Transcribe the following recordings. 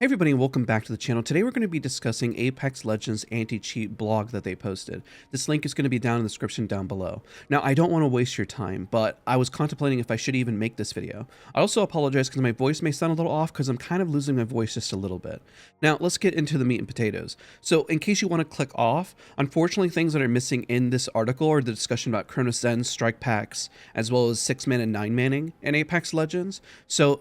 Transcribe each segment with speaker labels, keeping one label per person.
Speaker 1: Hey everybody and welcome back to the channel. Today we're going to be discussing Apex Legends anti-cheat blog that they posted. This link is going to be down in the description down below. Now I don't want to waste your time, but I was contemplating if I should even make this video. I also apologize because my voice may sound a little off because I'm kind of losing my voice just a little bit. Now let's get into the meat and potatoes. So in case you want to click off, unfortunately things that are missing in this article are the discussion about Chrono Zen strike packs, as well as 6-man and 9-manning in Apex Legends. So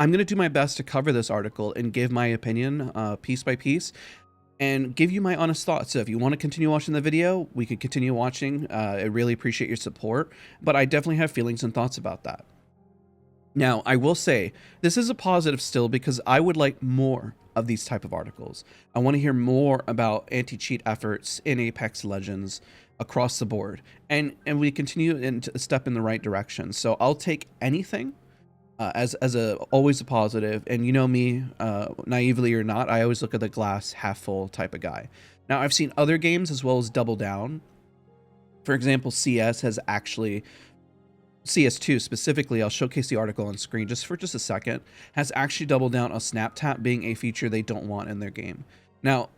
Speaker 1: I'm going to do my best to cover this article and give my opinion piece by piece and give you my honest thoughts. So if you want to continue watching the video, we could continue watching. I really appreciate your support, but I definitely have feelings and thoughts about that. Now, I will say this is a positive still because I would like more of these type of articles. I want to hear more about anti-cheat efforts in Apex Legends across the board, and we continue into a step in the right direction. So I'll take anything as always a positive. And you know me, naively or not, I always look at the glass half full type of guy. Now I've seen other games as well as Double Down. For example, CS2 specifically, I'll showcase the article on screen just for a second, has actually doubled down on snap tap being a feature they don't want in their game. Now,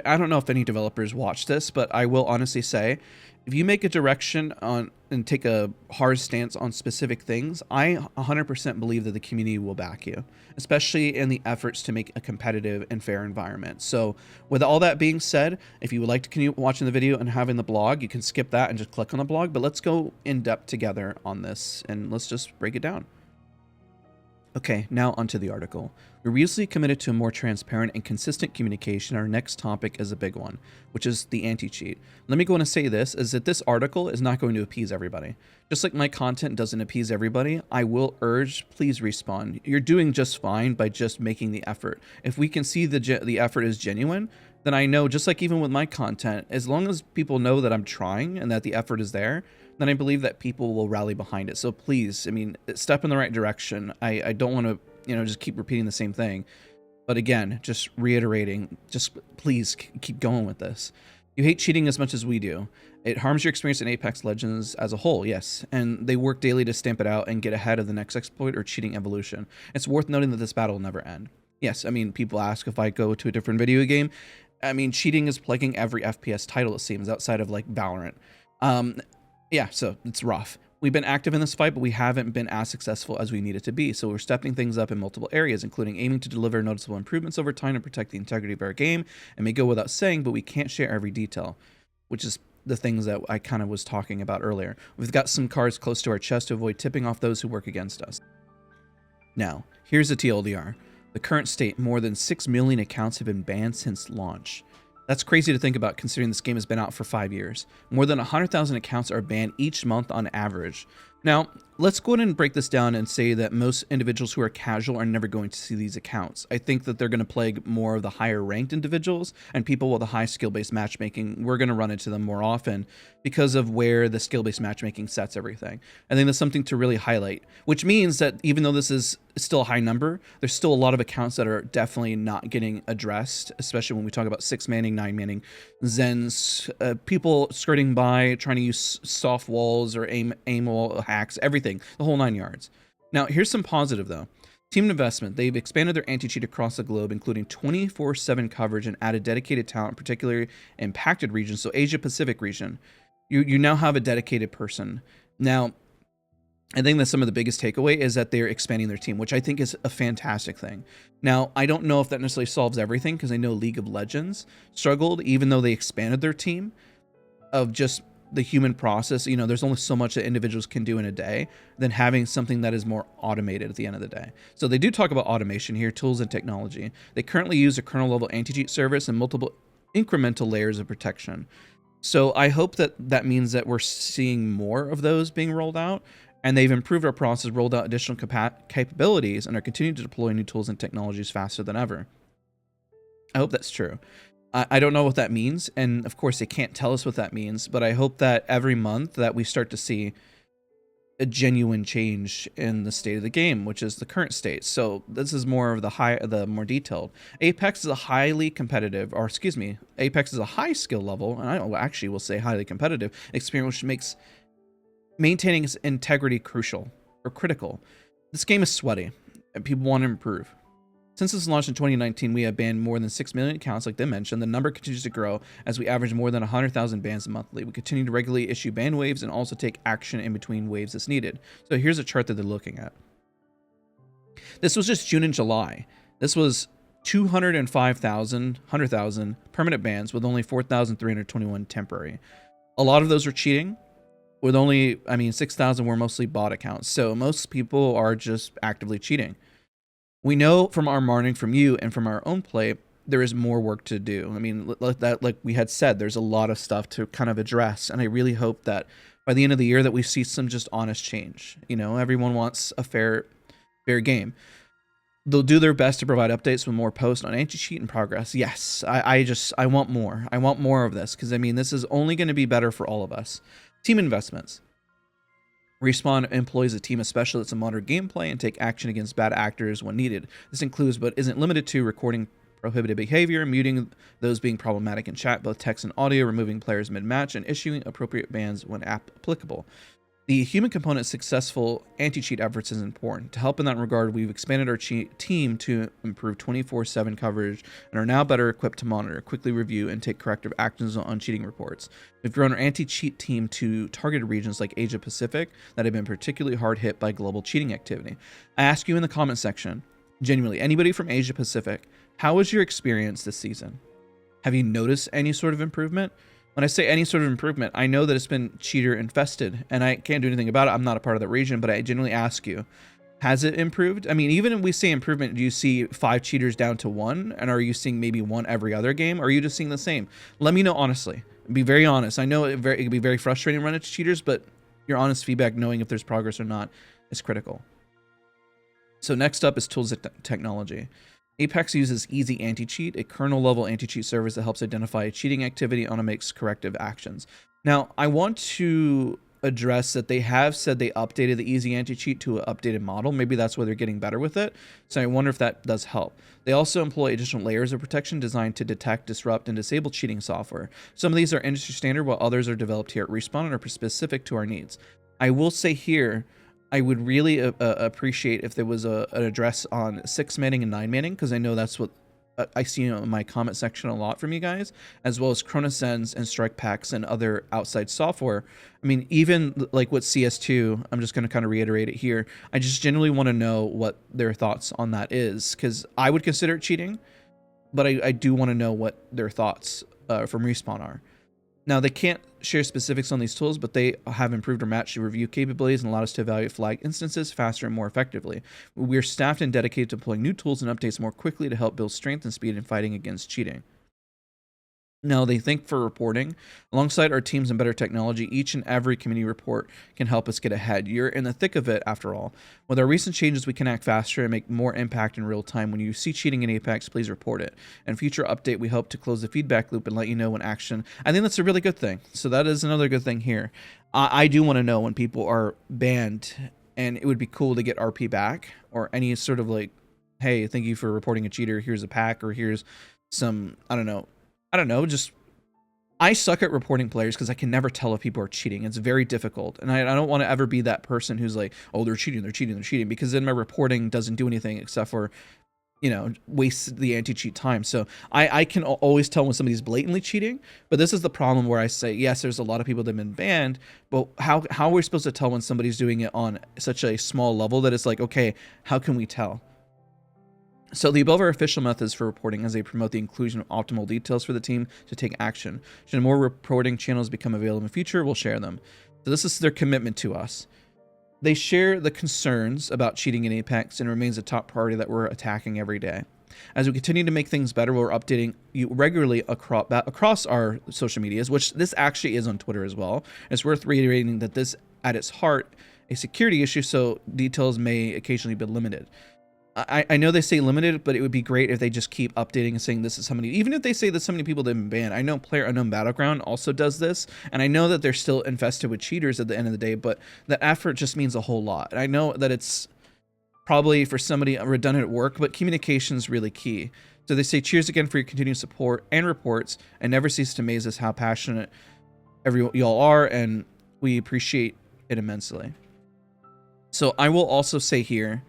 Speaker 1: I don't know if any developers watch this, but I will honestly say, if you make a direction on and take a hard stance on specific things, I 100% believe that the community will back you, especially in the efforts to make a competitive and fair environment. So with all that being said, if you would like to continue watching the video and having the blog, you can skip that and just click on the blog, but let's go in depth together on this and let's just break it down. Okay, now onto the article. We're recently committed to a more transparent and consistent communication. Our next topic is a big one, which is the anti-cheat. Let me go and say this, is that this article is not going to appease everybody. Just like my content doesn't appease everybody, I will urge, please respond. You're doing just fine by just making the effort. If we can see the effort is genuine, then I know, just like even with my content, as long as people know that I'm trying and that the effort is there, then I believe that people will rally behind it. So please, I mean, step in the right direction. I don't want to, just keep repeating the same thing. But again, just reiterating, just please keep going with this. You hate cheating as much as we do. It harms your experience in Apex Legends as a whole, yes. And they work daily to stamp it out and get ahead of the next exploit or cheating evolution. It's worth noting that this battle will never end. Yes, I mean, people ask if I go to a different video game. I mean, cheating is plaguing every FPS title, it seems, outside of like Valorant. Yeah, so it's rough. We've been active in this fight, but we haven't been as successful as we needed to be. So we're stepping things up in multiple areas, including aiming to deliver noticeable improvements over time to protect the integrity of our game. It may go without saying, but we can't share every detail, which is the things that I kind of was talking about earlier. We've got some cards close to our chest to avoid tipping off those who work against us. Now, here's the TLDR. The current state, more than 6 million accounts have been banned since launch. That's crazy to think about considering this game has been out for 5 years. More than 100,000 accounts are banned each month on average. Now, let's go ahead and break this down and say that most individuals who are casual are never going to see these accounts. I think that they're going to plague more of the higher ranked individuals and people with a high skill-based matchmaking. We're going to run into them more often because of where the skill-based matchmaking sets everything. I think that's something to really highlight, which means that even though this is still a high number, there's still a lot of accounts that are definitely not getting addressed, especially when we talk about 6-manning, 9-manning, Zens, people skirting by, trying to use soft walls or aim wall hacks, everything, the whole 9 yards. Now, here's some positive though. Team investment. They've expanded their anti-cheat across the globe, including 24/7 coverage and added dedicated talent, particularly impacted regions, so Asia Pacific region. You now have a dedicated person. Now, I think that some of the biggest takeaway is that they're expanding their team, which I think is a fantastic thing. Now, I don't know if that necessarily solves everything because I know League of Legends struggled, even though they expanded their team of just the human process. There's only so much that individuals can do in a day than having something that is more automated at the end of the day. So they do talk about automation here, tools and technology. They currently use a kernel level anti-cheat service and multiple incremental layers of protection. So I hope that that means that we're seeing more of those being rolled out, and they've improved our process, rolled out additional capabilities, and are continuing to deploy new tools and technologies faster than ever. I hope that's true. I don't know what that means, and of course they can't tell us what that means, but I hope that every month that we start to see a genuine change in the state of the game, which is the current state. So this is more of the more detailed. Apex is a highly competitive, or excuse me, Apex is a high skill level, and I actually will say highly competitive experience, which makes maintaining its integrity crucial or critical. This game is sweaty, and people want to improve. Since its launch in 2019, we have banned more than 6 million accounts, like they mentioned. The number continues to grow as we average more than 100,000 bans monthly. We continue to regularly issue ban waves and also take action in between waves as needed. So here's a chart that they're looking at. This was just June and July. This was 205,000, 100,000 permanent bans with only 4,321 temporary. A lot of those were cheating. With only, 6,000 were mostly bot accounts. So most people are just actively cheating. We know from our monitoring from you and from our own play, there is more work to do. I mean, like we had said, there's a lot of stuff to kind of address. And I really hope that by the end of the year that we see some just honest change. You know, everyone wants a fair game. They'll do their best to provide updates with more posts on anti-cheat and progress. Yes, I want more. I want more of this because, I mean, this is only going to be better for all of us. Team investments. Respawn employs a team of specialists to monitor gameplay and take action against bad actors when needed. This includes, but isn't limited to, recording prohibited behavior, muting those being problematic in chat, both text and audio, removing players mid-match, and issuing appropriate bans when applicable. The human component successful anti-cheat efforts is important. To help in that regard, we've expanded our team to improve 24/7 coverage and are now better equipped to monitor, quickly review, and take corrective actions on cheating reports. We've grown our anti-cheat team to targeted regions like Asia Pacific that have been particularly hard hit by global cheating activity. I ask you in the comment section, genuinely, anybody from Asia Pacific, how was your experience this season? Have you noticed any sort of improvement? When I say any sort of improvement, I know that it's been cheater infested and I can't do anything about it. I'm not a part of that region, but I genuinely ask you, has it improved? I mean, even if we say improvement, do you see 5 cheaters down to 1? And are you seeing maybe 1 every other game? Or are you just seeing the same? Let me know honestly. Be very honest. I know it can be very frustrating to run into cheaters, but your honest feedback, knowing if there's progress or not, is critical. So next up is tools and technology. Apex uses Easy Anti-Cheat, a kernel-level anti-cheat service that helps identify cheating activity and makes corrective actions. Now, I want to address that they have said they updated the Easy Anti-Cheat to an updated model. Maybe that's why they're getting better with it. So I wonder if that does help. They also employ additional layers of protection designed to detect, disrupt, and disable cheating software. Some of these are industry standard, while others are developed here at Respawn and are specific to our needs. I will say here, I would really appreciate if there was an address on 6-manning and 9-manning, because I know that's what I see in my comment section a lot from you guys, as well as Chronosens and Strike Packs and other outside software. I mean, even like with CS2, I'm just going to kind of reiterate it here. I just genuinely want to know what their thoughts on that is, because I would consider it cheating, but I do want to know what their thoughts from Respawn are. Now, they can't share specifics on these tools, but they have improved our match review capabilities and allowed us to evaluate flag instances faster and more effectively. We're staffed and dedicated to deploying new tools and updates more quickly to help build strength and speed in fighting against cheating. Now, they thank for reporting. Alongside our teams and better technology, each and every community report can help us get ahead. You're in the thick of it, after all. With our recent changes, we can act faster and make more impact in real time. When you see cheating in Apex, please report it. And future update, we hope to close the feedback loop and let you know when action. I think that's a really good thing. So that is another good thing here. I do want to know when people are banned, and it would be cool to get RP back, or any sort of like, hey, thank you for reporting a cheater. Here's a pack, or here's some, I don't know, just I suck at reporting players because I can never tell if people are cheating. It's very difficult. And I don't want to ever be that person who's like, oh, they're cheating, because then my reporting doesn't do anything except for, you know, waste the anti-cheat time. So I can always tell when somebody's blatantly cheating, but this is the problem where I say, yes, there's a lot of people that have been banned, but how are we supposed to tell when somebody's doing it on such a small level that it's like, okay, how can we tell? So the above are official methods for reporting as they promote the inclusion of optimal details for the team to take action. Should more reporting channels become available in the future, we'll share them. So this is their commitment to us. They share the concerns about cheating in Apex and remains a top priority that we're attacking every day. As we continue to make things better, we're updating you regularly across our social medias, which this actually is on Twitter as well. It's worth reiterating that this, at its heart, a security issue, so details may occasionally be limited. I know they say limited, but it would be great if they just keep updating and saying this is how many, even if they say that so many people have been banned. I know PlayerUnknown Battleground also does this, and I know that they're still infested with cheaters at the end of the day, but that effort just means a whole lot. And I know that it's probably for somebody redundant at work, but communication is really key. So they say, cheers again for your continued support and reports, and never cease to amaze us how passionate y'all are, and we appreciate it immensely. So I will also say here,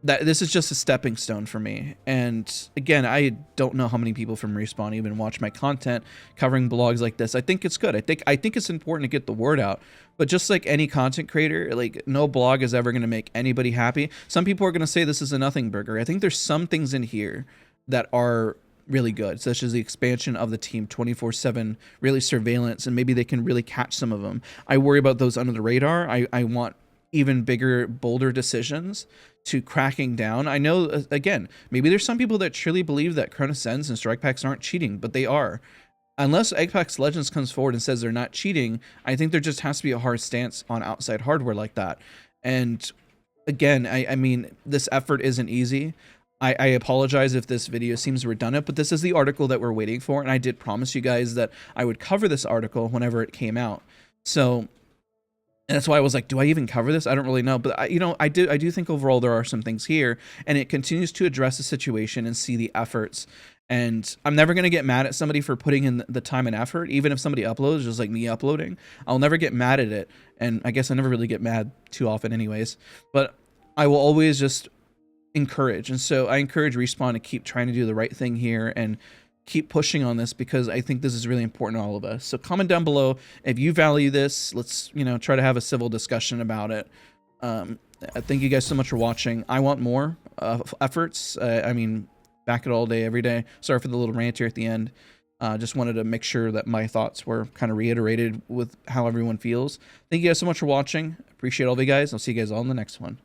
Speaker 1: that this is just a stepping stone for me. And again, I don't know how many people from Respawn even watch my content covering blogs like this. I think it's good. I think it's important to get the word out. But just like any content creator, like no blog is ever going to make anybody happy. Some people are going to say this is a nothing burger. I think there's some things in here that are really good, such as the expansion of the team, 24/7, really surveillance, and maybe they can really catch some of them. I worry about those under the radar. I want even bigger, bolder decisions to cracking down. I know, again, maybe there's some people that truly believe that Chrono Sends and Strike Packs aren't cheating, but they are. Unless Apex Legends comes forward and says they're not cheating, I think there just has to be a hard stance on outside hardware like that. And again, I mean, this effort isn't easy. I apologize if this video seems redundant, but this is the article that we're waiting for, and I did promise you guys that I would cover this article whenever it came out. So, and that's why I was like, do I even cover this? I don't really know. But I do think overall there are some things here, and it continues to address the situation and see the efforts. And I'm never going to get mad at somebody for putting in the time and effort, even if somebody uploads, just like me uploading. I'll never get mad at it. And I guess I never really get mad too often anyways. But I will always just encourage. And so I encourage Respawn to keep trying to do the right thing here and keep pushing on this, because I think this is really important to all of us. So comment down below if you value this. Let's, try to have a civil discussion about it. Thank you guys so much for watching. I want more efforts. I mean, back it all day, every day. Sorry for the little rant here at the end. Just wanted to make sure that my thoughts were kind of reiterated with how everyone feels. Thank you guys so much for watching. Appreciate all of you guys. I'll see you guys all in the next one.